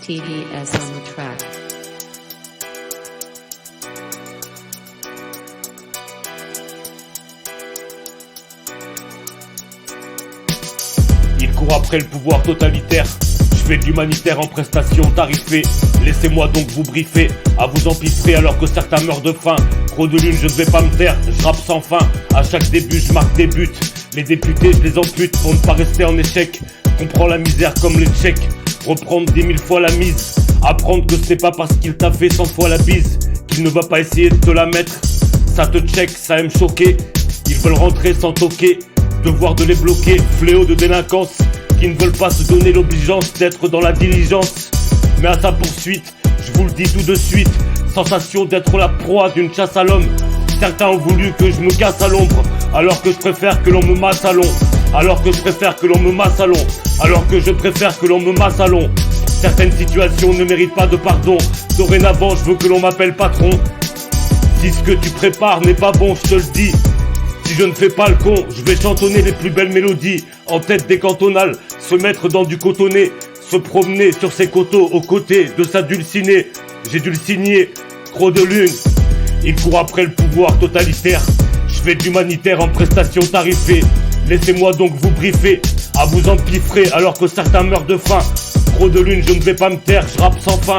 TDS on the track. Il court après le pouvoir totalitaire. Je fais de l'humanitaire en prestation tarifée. Laissez-moi donc vous briefer, à vous empiffrer alors que certains meurent de faim. Gros de lune, je ne vais pas me taire, je rappe sans fin. À chaque début, je marque des buts. Les députés, je les ampute pour ne pas rester en échec. Comprends la misère comme les tchèques. Reprendre 10 000 fois la mise. Apprendre que c'est pas parce qu'il t'a fait 100 fois la bise qu'il ne va pas essayer de te la mettre. Ça te check, ça aime choquer. Ils veulent rentrer sans toquer. Devoir de les bloquer, fléau de délinquance, qui ne veulent pas se donner l'obligeance d'être dans la diligence. Mais à sa poursuite, je vous le dis tout de suite, sensation d'être la proie d'une chasse à l'homme. Certains ont voulu que je me casse à l'ombre, alors que je préfère que l'on me masse à long. Alors que je préfère que l'on me masse à long. Alors que je préfère que l'on me masse à long. Certaines situations ne méritent pas de pardon. Dorénavant, je veux que l'on m'appelle patron. Si ce que tu prépares n'est pas bon, je te le dis. Si je ne fais pas le con, je vais chantonner les plus belles mélodies en tête des cantonales, se mettre dans du cotonné, se promener sur ces coteaux aux côtés de sa dulcinée. J'ai dû le signer, gros de lune. Il court après le pouvoir totalitaire. Je fais de l'humanitaire en prestation tarifée. Laissez-moi donc vous briefer, à vous empiffrer alors que certains meurent de faim. Gros de lune, je ne vais pas me taire, je rappe sans fin.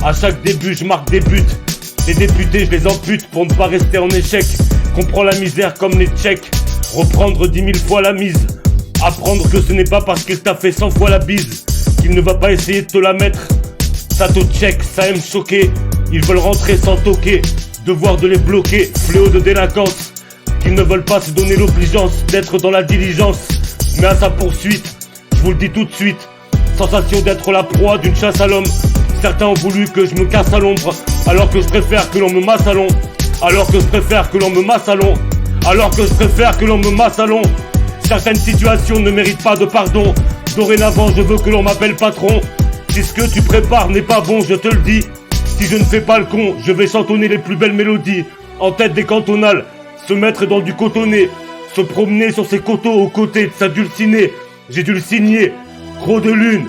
À chaque début, je marque des buts. Les députés, je les ampute pour ne pas rester en échec. Comprends la misère comme les tchèques. Reprendre 10 000 fois la mise. Apprendre que ce n'est pas parce qu'il t'a fait 100 fois la bise qu'il ne va pas essayer de te la mettre. Ça te check, ça aime choquer. Ils veulent rentrer sans toquer. Devoir de les bloquer, fléau de délinquance. Qu'ils ne veulent pas se donner l'obligeance d'être dans la diligence. Mais à sa poursuite, je vous le dis tout de suite, sensation d'être la proie d'une chasse à l'homme. Certains ont voulu que je me casse à l'ombre, alors que je préfère que l'on me masse à long. Alors que je préfère que l'on me masse à long. Alors que je préfère que l'on me masse à long. Certaines situations ne méritent pas de pardon. Dorénavant, je veux que l'on m'appelle patron. Si ce que tu prépares n'est pas bon, je te le dis. Si je ne fais pas le con, je vais chantonner les plus belles mélodies en tête des cantonales, se mettre dans du cotonné, se promener sur ces coteaux aux côtés de sa dulcinée. J'ai dû le signer, gros de lune.